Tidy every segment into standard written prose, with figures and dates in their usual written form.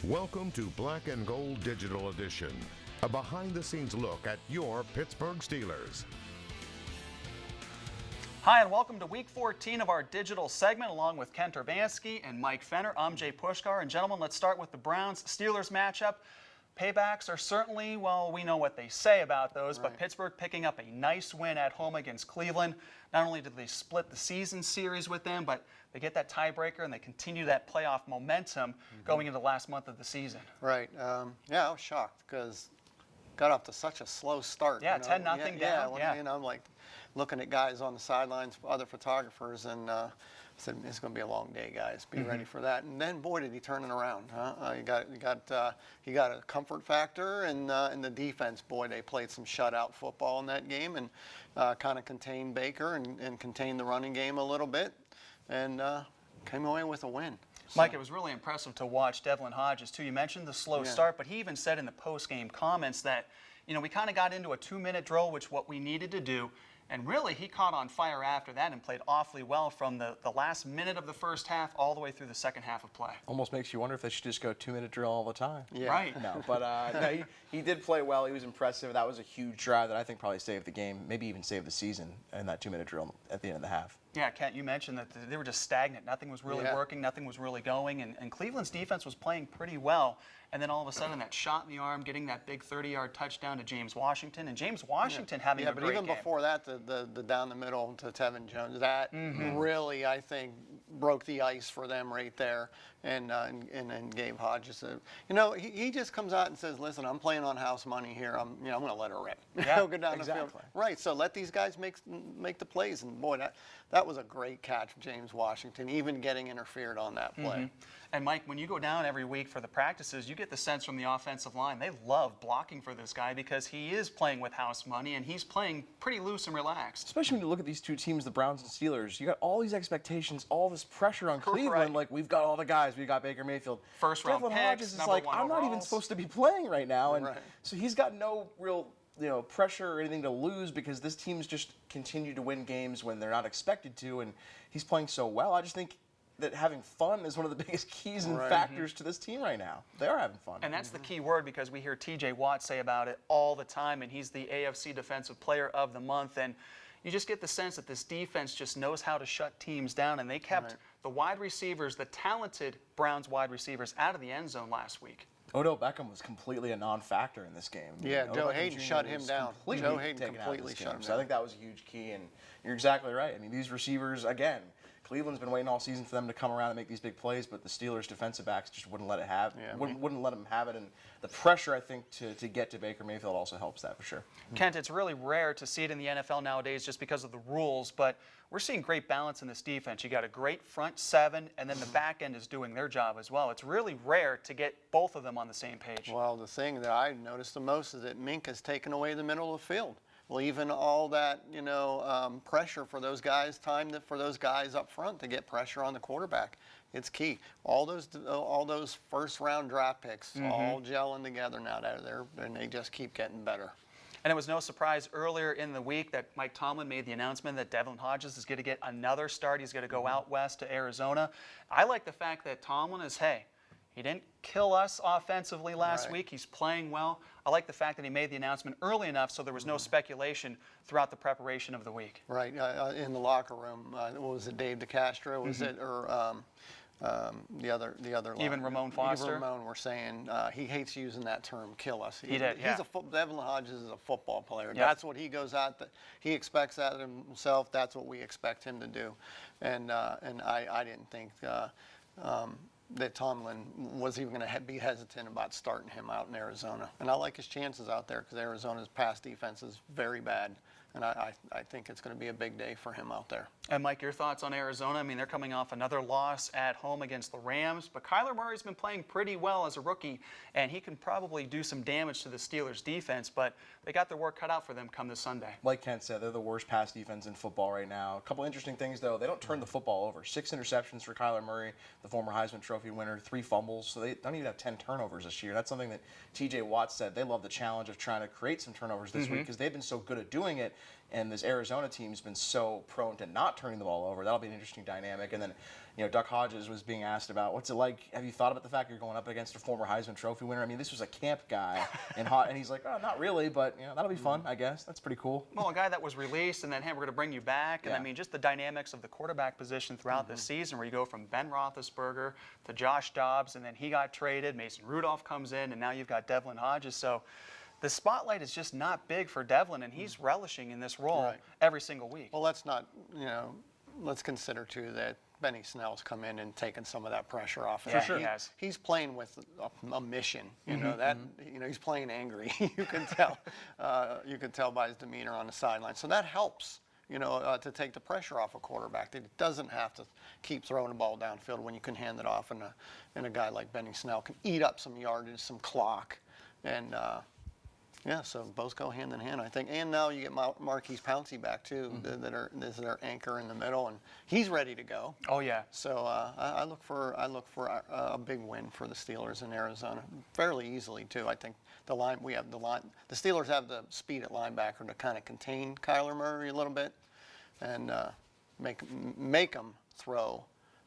Welcome to Black and Gold Digital Edition, a behind-the-scenes look at your Pittsburgh Steelers. Hi, and welcome to Week 14 of our digital segment, along with Kent Urbanski and Mike Fenner. I'm Jay Puskar, and gentlemen, let's start with the Browns-Steelers matchup. Paybacks are certainly, well, we know what they say about those, but Pittsburgh picking up a nice win at home against Cleveland. Not only did they split the season series with them, but they get that tiebreaker and they continue that playoff momentum going into the last month of the season. Right. Yeah, I was shocked because got off to such a slow start. Yeah, 10-0 down. Yeah, I'm like looking at guys on the sidelines, other photographers, and I said, it's going to be a long day, guys. Be ready for that. And then, boy, did he turn it around. He got a comfort factor, and the defense, boy, they played some shutout football in that game and kind of contained Baker and contained the running game a little bit, and came away with a win. Mike, it was really impressive to watch Devlin Hodges, too. You mentioned the slow start, but he even said in the post-game comments that, you know, we kind of got into a 2-minute drill, which what we needed to do. And really, he caught on fire after that and played awfully well from the last minute of the first half all the way through the second half of play. Almost makes you wonder if they should just go 2-minute drill all the time. Yeah. Right. No, but no, he did play well. He was impressive. That was a huge drive that I think probably saved the game, maybe even saved the season in that 2-minute drill at the end of the half. Yeah, Kent, you mentioned that they were just stagnant. Nothing was really working. Nothing was really going. And Cleveland's defense was playing pretty well. And then all of a sudden, that shot in the arm, getting that big 30-yard touchdown to James Washington. And James Washington having a great game. Yeah, but even before that, the down the middle to Tevin Jones, that really, I think, broke the ice for them right there. And gave Hodges he just comes out and says, listen, I'm playing on house money here. I'm going to let her rip. Yeah, go down the field. Right, so let these guys make the plays. And, boy, that was a great catch from James Washington, even getting interfered on that play. And, Mike, when you go down every week for the practices, you get the sense from the offensive line, they love blocking for this guy because he is playing with house money and he's playing pretty loose and relaxed. Especially when you look at these two teams, the Browns and Steelers, you got all these expectations, all this pressure on Cleveland. Like, we've got all the guys. We've got Baker Mayfield. First-round Devlin picks, Hodges is number like, one I'm not even overalls. supposed to be playing right now. And so he's got no real pressure or anything to lose because this team's just continue to win games when they're not expected to, and he's playing so well. I just think that having fun is one of the biggest keys and factors to this team right now. They are having fun. And that's the key word because we hear T.J. Watt say about it all the time, and he's the AFC Defensive Player of the Month. And you just get the sense that this defense just knows how to shut teams down, and they kept the wide receivers, the talented Browns wide receivers, out of the end zone last week. Odell Beckham was completely a non-factor in this game. Yeah, Joe Hayden shut him down. Joe Hayden completely shut him down. So I think that was a huge key, and you're exactly right. I mean, these receivers, again, Cleveland's been waiting all season for them to come around and make these big plays, but the Steelers' defensive backs just wouldn't let it wouldn't let them have it, and the pressure, I think, to get to Baker Mayfield also helps that for sure. Kent, it's really rare to see it in the NFL nowadays just because of the rules, but we're seeing great balance in this defense. You got a great front seven, and then the back end is doing their job as well. It's really rare to get both of them on the same page. Well, the thing that I noticed the most is that Mink has taken away the middle of the field. Leaving all that, pressure for those guys, for those guys up front to get pressure on the quarterback. It's key. All those first-round draft picks all gelling together now. And they just keep getting better. And it was no surprise earlier in the week that Mike Tomlin made the announcement that Devlin Hodges is going to get another start. He's going to go out west to Arizona. I like the fact that Tomlin is, he didn't kill us offensively last week. He's playing well. I like the fact that he made the announcement early enough so there was no speculation throughout the preparation of the week. Right. In the locker room, what was it, Dave DeCastro? Was it, or the other Even Ramon Foster? Even Ramon were saying he hates using that term, kill us. He did, yeah. Devlin Hodges is a football player. Yep. That's what he goes out. He expects that of himself. That's what we expect him to do. And I didn't think that Tomlin was even going to be hesitant about starting him out in Arizona. And I like his chances out there because Arizona's pass defense is very bad. And I think it's going to be a big day for him out there. And Mike, your thoughts on Arizona? I mean, they're coming off another loss at home against the Rams, but Kyler Murray's been playing pretty well as a rookie, and he can probably do some damage to the Steelers' defense, but they got their work cut out for them come this Sunday. Like Kent said, they're the worst pass defense in football right now. A couple interesting things, though. They don't turn the football over. 6 interceptions for Kyler Murray, the former Heisman Trophy winner, 3 fumbles, so they don't even have 10 turnovers this year. That's something that T.J. Watt said. They love the challenge of trying to create some turnovers this week because they've been so good at doing it. And this Arizona team's been so prone to not turning the ball over. That'll be an interesting dynamic. And then, Duck Hodges was being asked about what's it like. Have you thought about the fact you're going up against a former Heisman Trophy winner? I mean, this was a camp guy, and he's like, oh, not really, but that'll be fun, I guess. That's pretty cool. Well, a guy that was released, and then hey, we're going to bring you back, and I mean, just the dynamics of the quarterback position throughout the season, where you go from Ben Roethlisberger to Josh Dobbs, and then he got traded. Mason Rudolph comes in, and now you've got Devlin Hodges. So the spotlight is just not big for Devlin, and he's relishing in this role every single week. Well, let's not, let's consider too that Benny Snell's come in and taken some of that pressure off. For sure, he has. He's playing with a mission. He's playing angry. You can tell. You can tell by his demeanor on the sideline. So that helps. To take the pressure off a quarterback. That it doesn't have to keep throwing the ball downfield when you can hand it off, and a guy like Benny Snell can eat up some yardage, some clock, and. So both go hand in hand, I think. And now you get Marquise Pouncey back too, that are their anchor in the middle, and he's ready to go. Oh yeah. So I look for a big win for the Steelers in Arizona, fairly easily too. I think the Steelers have the speed at linebacker to kind of contain Kyler Murray a little bit, and make them throw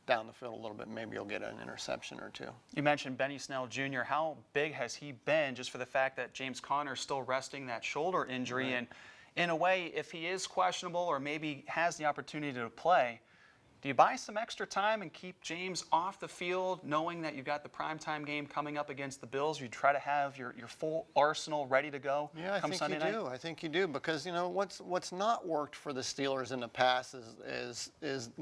down the field a little bit. Maybe you'll get an interception or two. You mentioned Benny Snell Jr. How big has he been, just for the fact that James Conner's still resting that shoulder injury? And in a way, if he is questionable or maybe has the opportunity to play, do you buy some extra time and keep James off the field, knowing that you've got the primetime game coming up against the Bills? You try to have your full arsenal ready to go come Sunday night? I think you do, because what's not worked for the Steelers in the past is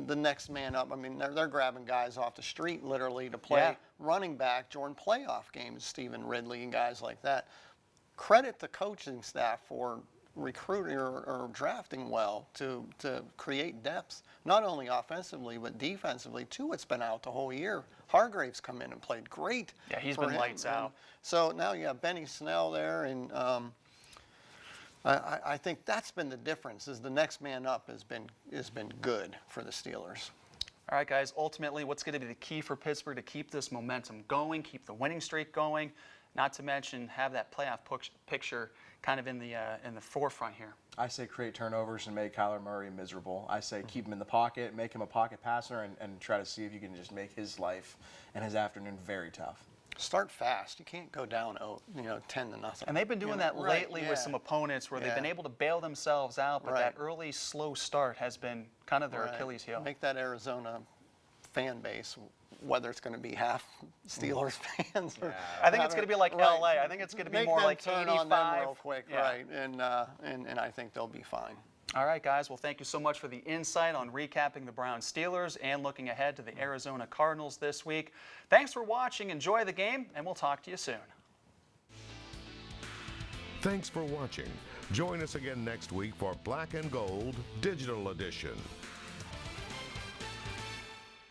the next man up. I mean, they're grabbing guys off the street literally to play running back during playoff games, Stephen Ridley and guys like that. Credit the coaching staff for recruiting or drafting well to create depth, not only offensively but defensively too. It's been out the whole year. Hargrave's come in and played great. Yeah, he's been lights out. So now you have Benny Snell there, and I think that's been the difference. Is the next man up has been good for the Steelers. All right, guys. Ultimately, what's going to be the key for Pittsburgh to keep this momentum going, keep the winning streak going? Not to mention have that playoff picture kind of in the forefront here. I say create turnovers and make Kyler Murray miserable. I say keep him in the pocket, make him a pocket passer, and try to see if you can just make his life and his afternoon very tough. Start fast. You can't go down 10-0. And they've been doing that lately with some opponents where they've been able to bail themselves out, but that early slow start has been kind of their Achilles heel. Make that Arizona fan base, whether it's going to be half Steelers fans. Or I think it's going to be like LA. I think it's going to be more like 85. On them real quick, and I think they'll be fine. All right, guys. Well, thank you so much for the insight on recapping the Browns Steelers and looking ahead to the Arizona Cardinals this week. Thanks for watching. Enjoy the game, and we'll talk to you soon. Thanks for watching. Join us again next week for Black and Gold Digital Edition.